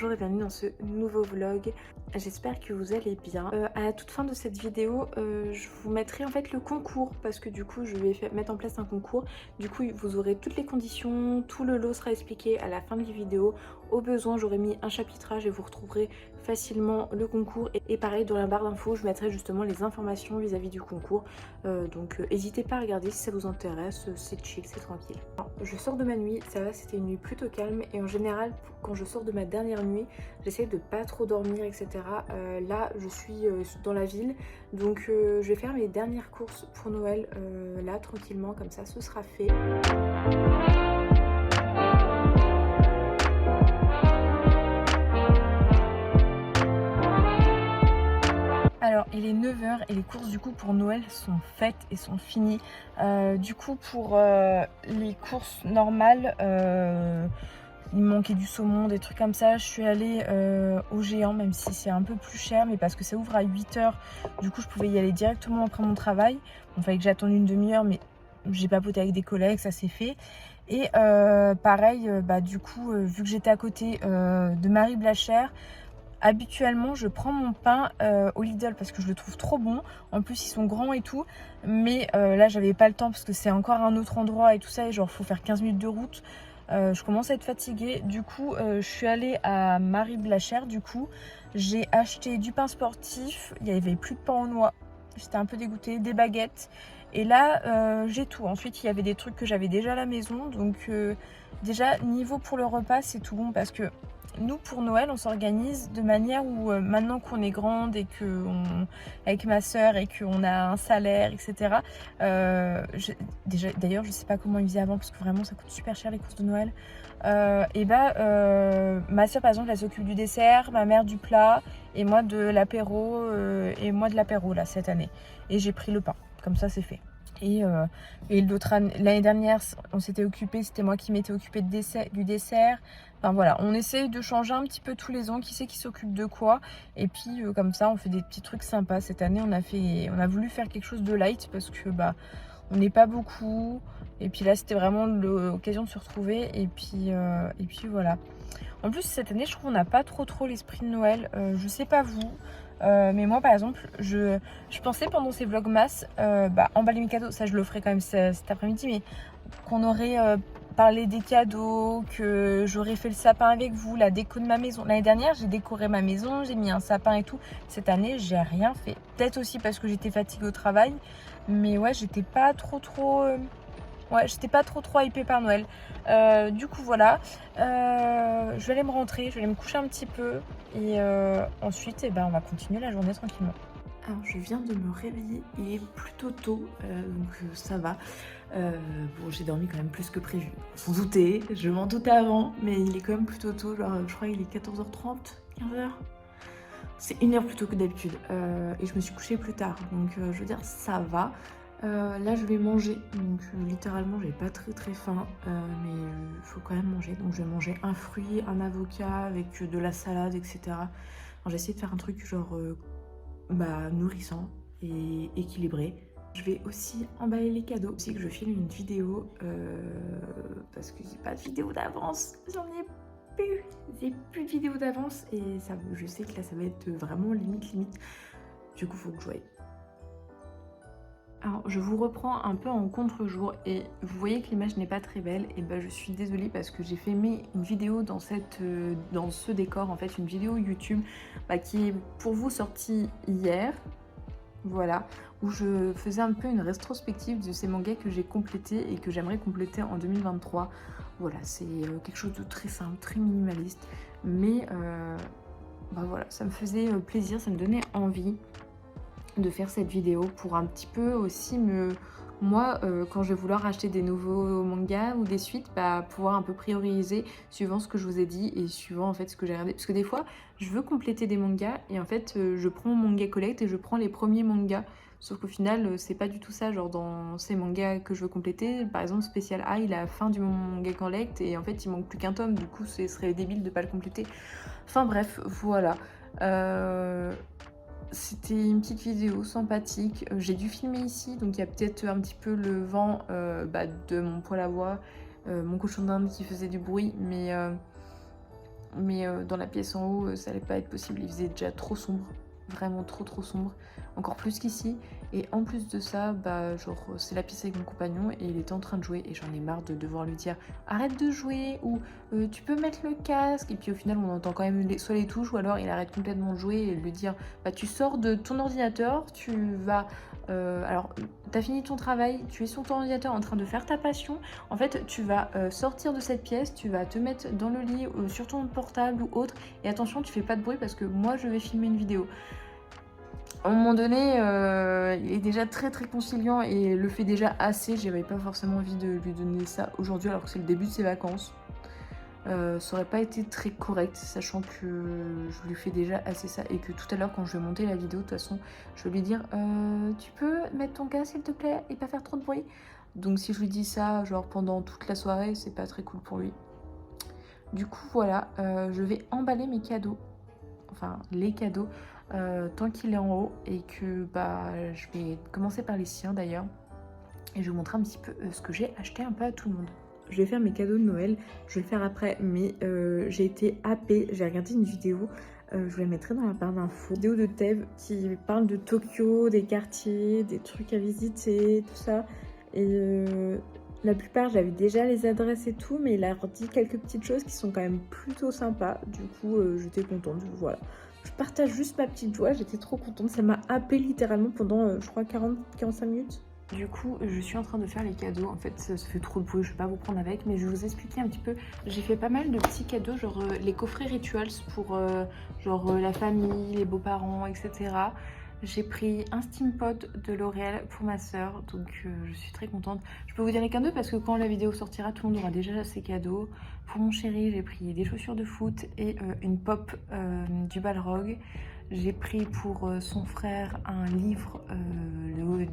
bonjour et bienvenue dans ce nouveau vlog. J'espère que vous allez bien. À la toute fin de cette vidéo, je vous mettrai en fait le concours parce que du coup je vais mettre en place un concours. Du coup vous aurez toutes les conditions, tout le lot sera expliqué à la fin de la vidéo. Au besoin j'aurai mis un chapitrage et vous retrouverez facilement le concours. Et pareil dans la barre d'infos je mettrai justement les informations vis-à-vis du concours. Donc n'hésitez pas à regarder si ça vous intéresse, c'est chill, c'est tranquille. Alors, je sors de ma nuit, ça va, c'était une nuit plutôt calme et en général quand je sors de ma dernière nuit j'essaie de pas trop dormir etc. Là je suis dans la ville donc je vais faire mes dernières courses pour Noël là tranquillement, comme ça ce sera fait. Alors il est 9 h et les courses du coup pour Noël sont faites et sont finies. Du coup pour les courses normales, il me manquait du saumon, des trucs comme ça. Je suis allée au Géant, même si c'est un peu plus cher, mais parce que ça ouvre à 8 h. Du coup je pouvais y aller directement après mon travail. Il fallait que j'attende une demi-heure, mais j'ai papoté avec des collègues, ça s'est fait. Et pareil, du coup, vu que j'étais à côté de Marie Blachère, habituellement je prends mon pain au Lidl parce que je le trouve trop bon. En plus ils sont grands et tout. Mais là j'avais pas le temps parce que c'est encore un autre endroit et tout ça. Et genre faut faire 15 minutes de route. Je commence à être fatiguée. Du coup je suis allée à Marie Blachère. Du coup j'ai acheté du pain sportif. Il n'y avait plus de pain aux noix. J'étais un peu dégoûtée. Des baguettes. Et là j'ai tout. Ensuite il y avait des trucs que j'avais déjà à la maison. Donc déjà niveau pour le repas c'est tout bon parce que nous pour Noël on s'organise de manière où maintenant qu'on est grande et que avec ma soeur et qu'on a un salaire etc. D'ailleurs je sais pas comment ils faisaient avant parce que vraiment ça coûte super cher les courses de Noël. Ma soeur par exemple elle s'occupe du dessert, ma mère du plat et moi de l'apéro là cette année. Et j'ai pris le pain, comme ça c'est fait. Et l'année dernière on s'était occupé, c'était moi qui m'étais occupée du dessert. Enfin voilà, on essaye de changer un petit peu tous les ans, qui c'est qui s'occupe de quoi. Et puis comme ça on fait des petits trucs sympas. Cette année on a voulu faire quelque chose de light parce que on n'est pas beaucoup. Et puis là c'était vraiment l'occasion de se retrouver. Et puis voilà. En plus cette année je trouve qu'on n'a pas trop l'esprit de Noël. Je sais pas vous. Mais moi par exemple je pensais pendant ces vlogmas emballer mes cadeaux, ça je le ferai quand même cet après-midi, mais qu'on aurait parlé des cadeaux, que j'aurais fait le sapin avec vous, la déco de ma maison. L'année dernière j'ai décoré ma maison, j'ai mis un sapin et tout. Cette année j'ai rien fait, peut-être aussi parce que j'étais fatiguée au travail, mais ouais j'étais pas trop j'étais pas trop hypée par Noël. Du coup voilà, je vais aller me rentrer, je vais aller me coucher un petit peu et ensuite on va continuer la journée tranquillement. Alors je viens de me réveiller, il est plutôt tôt, donc ça va. Bon j'ai dormi quand même plus que prévu, sans douter, je m'en doutais avant, mais il est quand même plutôt tôt, genre je crois qu'il est 14h30, 15h. C'est 1 heure plus tôt que d'habitude et je me suis couchée plus tard, donc je veux dire ça va. Là je vais manger, donc littéralement j'ai pas très faim, mais il faut quand même manger. Donc je vais manger un fruit, un avocat avec de la salade etc. J'ai essayé de faire un truc genre nourrissant et équilibré. Je vais aussi emballer les cadeaux, aussi que je filme une vidéo parce que j'ai pas de vidéo d'avance, j'en ai plus, j'ai plus de vidéo d'avance et ça, je sais que là ça va être vraiment limite. Du coup faut que je voie. Alors je vous reprends un peu en contre-jour et vous voyez que l'image n'est pas très belle, et je suis désolée parce que j'ai filmé une vidéo dans ce décor, en fait une vidéo YouTube qui est pour vous sortie hier, voilà, où je faisais un peu une rétrospective de ces mangas que j'ai complétés et que j'aimerais compléter en 2023. Voilà, c'est quelque chose de très simple, très minimaliste, mais voilà, ça me faisait plaisir, ça me donnait envie de faire cette vidéo pour un petit peu aussi moi quand je vais vouloir acheter des nouveaux mangas ou des suites, pouvoir un peu prioriser suivant ce que je vous ai dit et suivant en fait ce que j'ai regardé, parce que des fois je veux compléter des mangas et en fait je prends mon manga collect et je prends les premiers mangas, sauf qu'au final c'est pas du tout ça. Genre dans ces mangas que je veux compléter, par exemple Spécial A, il est à la fin du manga collect et en fait il manque plus qu'un tome, du coup ce serait débile de pas le compléter. Enfin bref, voilà. C'était une petite vidéo sympathique. J'ai dû filmer ici, donc il y a peut-être un petit peu le vent de mon poêle à bois, mon cochon d'Inde qui faisait du bruit, mais mais dans la pièce en haut, ça allait pas être possible, il faisait déjà trop sombre, vraiment trop sombre, encore plus qu'ici. Et en plus de ça, bah genre c'est la pièce avec mon compagnon et il était en train de jouer et j'en ai marre de devoir lui dire arrête de jouer ou tu peux mettre le casque, et puis au final on entend quand même soit les touches ou alors il arrête complètement de jouer et lui dire bah tu sors de ton ordinateur, tu vas alors t'as fini ton travail, tu es sur ton ordinateur en train de faire ta passion, en fait tu vas sortir de cette pièce, tu vas te mettre dans le lit sur ton portable ou autre, et attention tu fais pas de bruit parce que moi je vais filmer une vidéo. À un moment donné, il est déjà très conciliant et le fait déjà assez. J'avais pas forcément envie de lui donner ça aujourd'hui alors que c'est le début de ses vacances. Ça aurait pas été très correct, sachant que je lui fais déjà assez ça et que tout à l'heure quand je vais monter la vidéo, de toute façon, je vais lui dire tu peux mettre ton casque s'il te plaît et pas faire trop de bruit. Donc si je lui dis ça genre pendant toute la soirée, c'est pas très cool pour lui. Du coup voilà, je vais emballer mes cadeaux, enfin les cadeaux, tant qu'il est en haut, et que bah je vais commencer par les siens d'ailleurs, et je vais vous montrer un petit peu ce que j'ai acheté un peu à tout le monde. Je vais faire mes cadeaux de Noël, je vais le faire après, mais j'ai été happée, j'ai regardé une vidéo, je vous la mettrai dans la barre d'infos, vidéo de Tev qui parle de Tokyo, des quartiers, des trucs à visiter, tout ça, et la plupart j'avais déjà les adresses et tout, mais il a redit quelques petites choses qui sont quand même plutôt sympas, du coup j'étais contente, voilà. Je partage juste ma petite joie, j'étais trop contente, ça m'a happée littéralement pendant je crois 40-45 minutes. Du coup, je suis en train de faire les cadeaux. En fait, ça fait trop de bruit, je vais pas vous prendre avec, mais je vais vous expliquer un petit peu. J'ai fait pas mal de petits cadeaux, genre les coffrets rituals pour la famille, les beaux-parents, etc. J'ai pris un Steampod de L'Oréal pour ma soeur, donc je suis très contente. Je peux vous dire les cadeaux parce que quand la vidéo sortira, tout le monde aura déjà ses cadeaux. Pour mon chéri, j'ai pris des chaussures de foot et une pop du Balrog. J'ai pris pour son frère un livre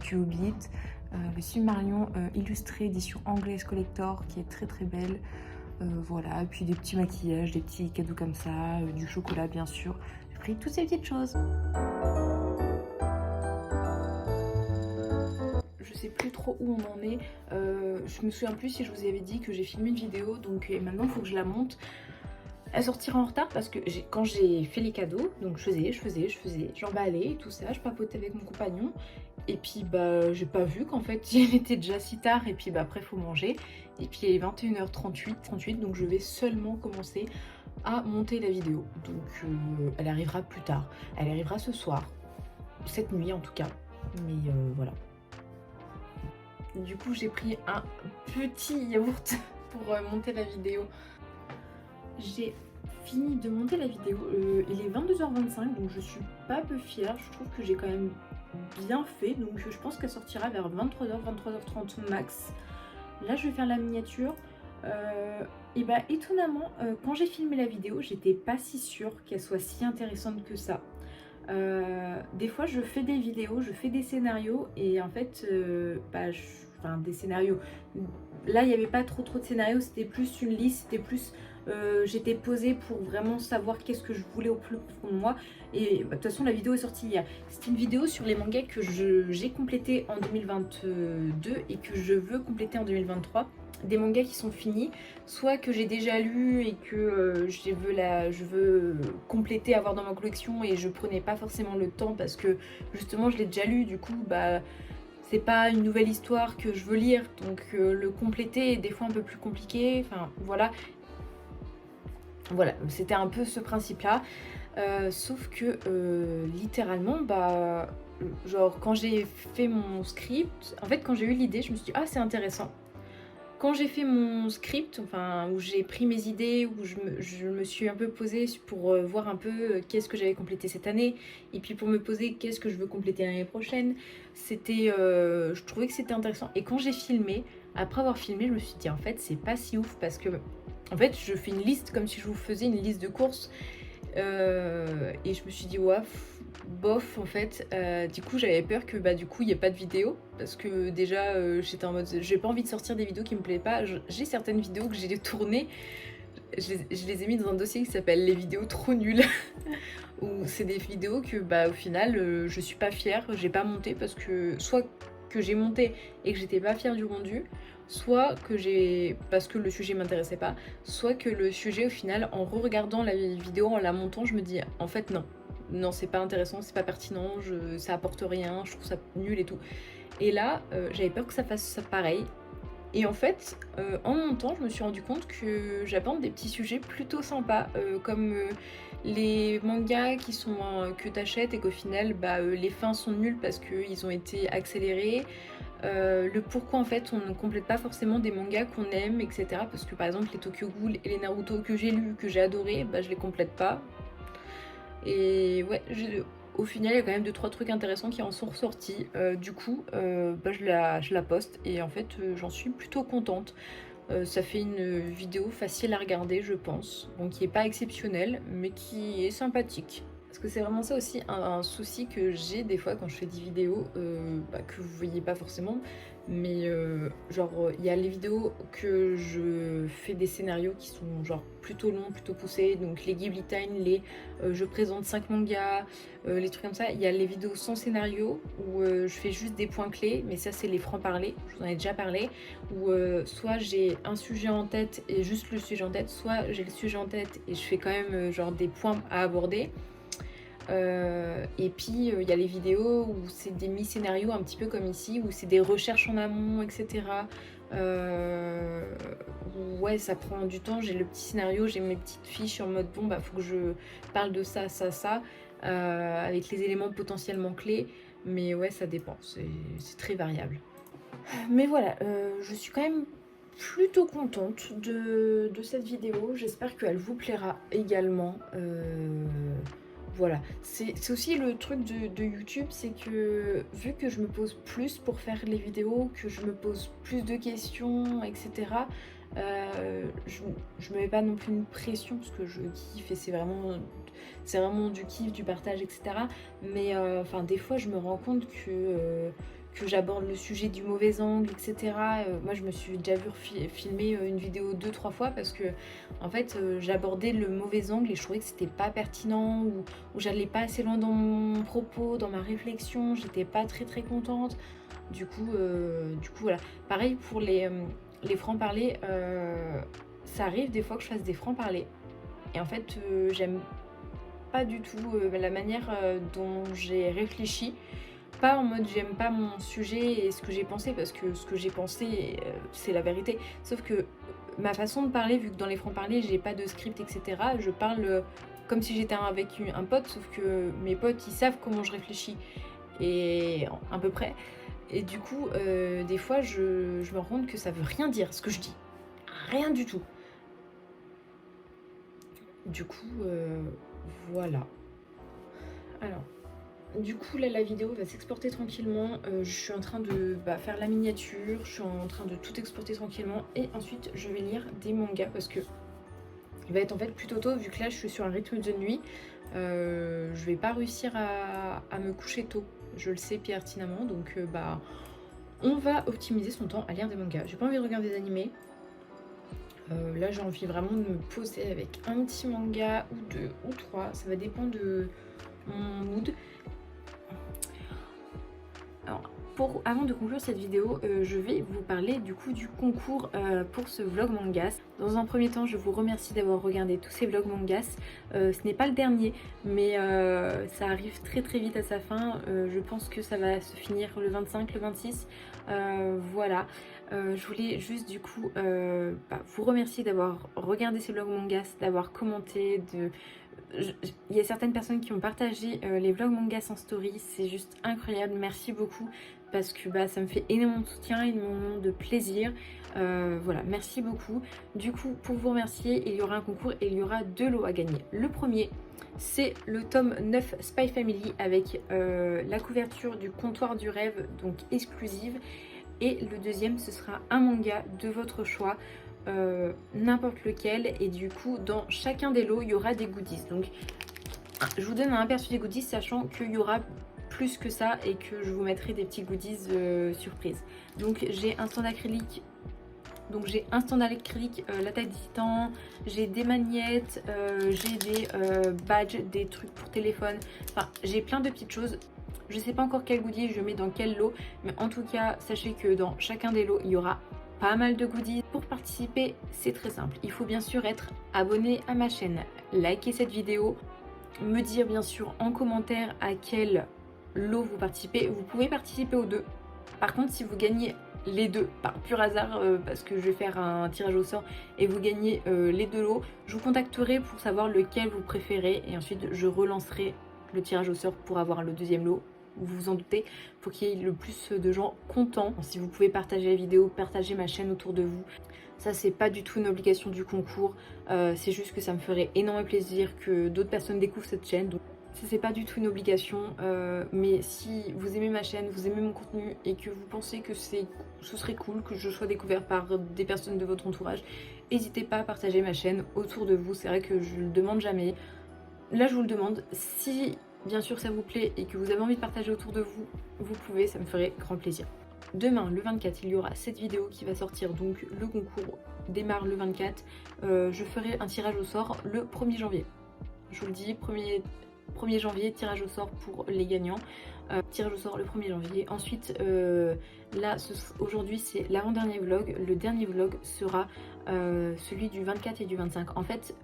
du Hobbit, le Silmarillion illustré édition anglaise collector qui est très belle. Voilà, et puis des petits maquillages, des petits cadeaux comme ça, du chocolat bien sûr. J'ai pris toutes ces petites choses. Je sais plus trop où on en est. Je me souviens plus si je vous avais dit que j'ai filmé une vidéo, donc maintenant il faut que je la monte. Elle sortira en retard parce que quand j'ai fait les cadeaux, donc je faisais, j'emballais tout ça, je papotais avec mon compagnon, et puis bah j'ai pas vu qu'en fait il était déjà si tard, et puis bah après faut manger, et puis il est 21h38, donc je vais seulement commencer à monter la vidéo, donc elle arrivera plus tard, elle arrivera ce soir, cette nuit en tout cas, mais voilà. Du coup j'ai pris un petit yaourt pour monter la vidéo. J'ai fini de monter la vidéo, il est 22h25, donc je suis pas peu fière, je trouve que j'ai quand même bien fait, donc je pense qu'elle sortira vers 23h, 23h30 max. Là je vais faire la miniature, et bah étonnamment, quand j'ai filmé la vidéo, j'étais pas si sûre qu'elle soit si intéressante que ça. Des fois je fais des vidéos, je fais des scénarios, et en fait, enfin des scénarios, là il n'y avait pas trop de scénarios, c'était plus une liste, c'était plus... j'étais posée pour vraiment savoir qu'est-ce que je voulais au plus profond de moi, et de toute façon la vidéo est sortie hier. C'est une vidéo sur les mangas que j'ai complété en 2022 et que je veux compléter en 2023. Des mangas qui sont finis, soit que j'ai déjà lu et que je veux compléter, avoir dans ma collection, et je prenais pas forcément le temps parce que justement je l'ai déjà lu, du coup bah c'est pas une nouvelle histoire que je veux lire, donc le compléter est des fois un peu plus compliqué, enfin voilà. Voilà, c'était un peu ce principe-là, sauf que littéralement, bah, genre quand j'ai fait mon script, en fait quand j'ai eu l'idée, je me suis dit ah c'est intéressant. Quand j'ai fait mon script, enfin où j'ai pris mes idées, où je me suis un peu posée pour voir un peu qu'est-ce que j'avais complété cette année, et puis pour me poser qu'est-ce que je veux compléter l'année prochaine, c'était, je trouvais que c'était intéressant. Et quand j'ai filmé, après avoir filmé, je me suis dit en fait c'est pas si ouf parce que en fait je fais une liste comme si je vous faisais une liste de courses, et je me suis dit ouais bof en fait, du coup j'avais peur que bah du coup il n'y ait pas de vidéo parce que déjà j'étais en mode j'ai pas envie de sortir des vidéos qui me plaisent pas. J'ai certaines vidéos que j'ai tournées, je les ai mis dans un dossier qui s'appelle les vidéos trop nulles où c'est des vidéos que bah au final je suis pas fière, j'ai pas monté parce que soit que j'ai monté et que j'étais pas fière du rendu, soit que j'ai, parce que le sujet m'intéressait pas, soit que le sujet au final, en re-regardant la vidéo, en la montant, je me dis en fait non, non c'est pas intéressant, c'est pas pertinent, ça apporte rien, je trouve ça nul et tout. Et là, j'avais peur que ça fasse ça pareil. Et en fait, en montant, je me suis rendu compte que j'aborde des petits sujets plutôt sympas, comme les mangas qui sont que t'achètes et qu'au final, les fins sont nulles parce qu'ils ont été accélérés. Le pourquoi en fait on ne complète pas forcément des mangas qu'on aime, etc. Parce que par exemple les Tokyo Ghoul et les Naruto que j'ai lus, que j'ai adoré, je les complète pas. Et ouais, au final il y a quand même 2-3 trucs intéressants qui en sont ressortis. Du coup, je la poste et en fait j'en suis plutôt contente. Ça fait une vidéo facile à regarder je pense, bon qui est pas exceptionnelle mais qui est sympathique. Parce que c'est vraiment ça aussi un souci que j'ai des fois quand je fais des vidéos que vous voyez pas forcément. Mais genre il y a les vidéos que je fais des scénarios qui sont genre plutôt longs, plutôt poussés. Donc les Ghibli Time, les je présente 5 mangas, les trucs comme ça. Il y a les vidéos sans scénario où je fais juste des points clés. Mais ça c'est les francs-parler, je vous en ai déjà parlé. Où soit j'ai un sujet en tête et juste le sujet en tête, soit j'ai le sujet en tête et je fais quand même genre des points à aborder. Et puis il y a les vidéos où c'est des mi-scénarios un petit peu comme ici, où c'est des recherches en amont, etc. Ouais, ça prend du temps, j'ai le petit scénario, j'ai mes petites fiches en mode bon faut que je parle de ça, ça, ça, avec les éléments potentiellement clés. Mais ouais, ça dépend, c'est très variable. Mais voilà, je suis quand même plutôt contente de cette vidéo. J'espère qu'elle vous plaira également. Voilà, c'est aussi le truc de YouTube, c'est que vu que je me pose plus pour faire les vidéos, que je me pose plus de questions, etc., je me mets pas non plus une pression parce que je kiffe et c'est vraiment du kiff, du partage, etc. Mais enfin, des fois, je me rends compte que j'aborde le sujet du mauvais angle, etc. Moi, je me suis déjà vu filmer une vidéo 2-3 fois parce que, en fait, j'abordais le mauvais angle et je trouvais que c'était pas pertinent ou j'allais pas assez loin dans mon propos, dans ma réflexion, j'étais pas très très contente. Du coup, voilà. Pareil pour les francs-parler, ça arrive des fois que je fasse des francs-parler. Et en fait, j'aime pas du tout la manière dont j'ai réfléchi. Pas en mode j'aime pas mon sujet et ce que j'ai pensé, parce que ce que j'ai pensé, c'est la vérité. Sauf que ma façon de parler, vu que dans les francs-parler, j'ai pas de script, etc., je parle comme si j'étais avec un pote, sauf que mes potes, ils savent comment je réfléchis. Et à peu près. Et du coup, des fois, je me rends compte que ça veut rien dire, ce que je dis. Rien du tout. Du coup, voilà. Alors, du coup, là, la vidéo va s'exporter tranquillement. Je suis en train de faire la miniature, je suis en train de tout exporter tranquillement. Et ensuite, je vais lire des mangas parce que il va être en fait plutôt tôt, vu que là, je suis sur un rythme de nuit. Je vais pas réussir à me coucher tôt. Je le sais pertinemment, donc on va optimiser son temps à lire des mangas. J'ai pas envie de regarder des animés. Là j'ai envie vraiment de me poser avec un petit manga ou 2 ou 3, ça va dépendre de mon mood. Alors, avant de conclure cette vidéo, je vais vous parler du coup du concours pour ce vlog mangas. Dans un premier temps, je vous remercie d'avoir regardé tous ces vlogs mangas. Ce n'est pas le dernier, mais ça arrive très très vite à sa fin. Je pense que ça va se finir le 25, le 26. Voilà. Je voulais juste du coup vous remercier d'avoir regardé ces vlogs mangas, d'avoir commenté, il y a certaines personnes qui ont partagé les vlogs mangas en story, c'est juste incroyable, merci beaucoup parce que ça me fait énormément de soutien, énormément de plaisir. Voilà, merci beaucoup. Du coup, pour vous remercier, il y aura un concours et il y aura 2 lots à gagner. Le premier, c'est le tome 9 Spy Family avec la couverture du comptoir du rêve, donc exclusive. Et le deuxième, ce sera un manga de votre choix, n'importe lequel. Et du coup, dans chacun des lots, il y aura des goodies. Donc, je vous donne un aperçu des goodies, sachant qu'il y aura plus que ça et que je vous mettrai des petits goodies surprises. Donc, j'ai un stand acrylique. La taille des titans, j'ai des magnettes, j'ai des badges, des trucs pour téléphone. Enfin, j'ai plein de petites choses. Je sais pas encore quel goodie je mets dans quel lot, mais en tout cas, sachez que dans chacun des lots, il y aura pas mal de goodies. Pour participer, c'est très simple. Il faut bien sûr être abonné à ma chaîne, liker cette vidéo, me dire bien sûr en commentaire à quel lot vous participez. Vous pouvez participer aux deux. Par contre, si vous gagnez les deux par pur hasard, parce que je vais faire un tirage au sort et vous gagnez les deux lots, je vous contacterai pour savoir lequel vous préférez et ensuite je relancerai le tirage au sort pour avoir le deuxième lot. Vous vous en doutez, il faut qu'il y ait le plus de gens contents. Si vous pouvez partager la vidéo, partager ma chaîne autour de vous. Ça, c'est pas du tout une obligation du concours, c'est juste que ça me ferait énormément plaisir que d'autres personnes découvrent cette chaîne. Donc, ça, c'est pas du tout une obligation, mais si vous aimez ma chaîne, vous aimez mon contenu et que vous pensez que ce serait cool que je sois découverte par des personnes de votre entourage, n'hésitez pas à partager ma chaîne autour de vous. C'est vrai que je le demande jamais. Là, je vous le demande. Si bien sûr ça vous plaît et que vous avez envie de partager autour de vous, vous pouvez, ça me ferait grand plaisir. Demain, le 24, il y aura cette vidéo qui va sortir, donc le concours démarre le 24. Je ferai un tirage au sort le 1er janvier. Je vous le dis, 1er janvier, tirage au sort pour les gagnants. Tirage au sort le 1er janvier. Ensuite, là, aujourd'hui, c'est l'avant-dernier vlog. Le dernier vlog sera celui du 24 et du 25. En fait,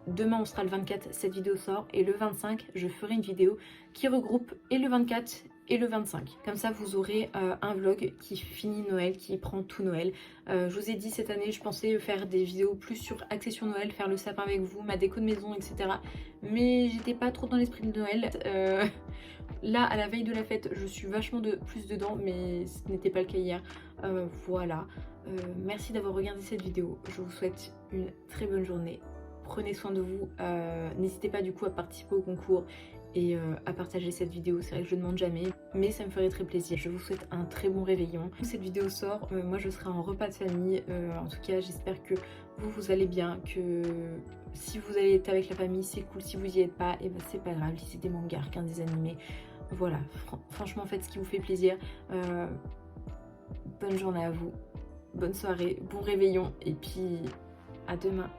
demain, on sera le 24, cette vidéo sort. Et le 25, je ferai une vidéo qui regroupe et le 24 et le 25. Comme ça, vous aurez un vlog qui finit Noël, qui prend tout Noël. Je vous ai dit, cette année, je pensais faire des vidéos plus axées sur Noël, faire le sapin avec vous, ma déco de maison, etc. Mais j'étais pas trop dans l'esprit de Noël. Là, à la veille de la fête, je suis vachement plus dedans, mais ce n'était pas le cas hier. Voilà. Merci d'avoir regardé cette vidéo. Je vous souhaite une très bonne journée. Prenez soin de vous. N'hésitez pas du coup à participer au concours et à partager cette vidéo. C'est vrai que je ne demande jamais, mais ça me ferait très plaisir. Je vous souhaite un très bon réveillon. Cette vidéo sort, moi je serai en repas de famille. En tout cas, j'espère que vous allez bien, que si vous allez être avec la famille, c'est cool. Si vous y êtes pas, et ben c'est pas grave. Lisez des mangas, regardez des animés. Voilà, franchement, faites ce qui vous fait plaisir. Bonne journée à vous, bonne soirée, bon réveillon, et puis à demain.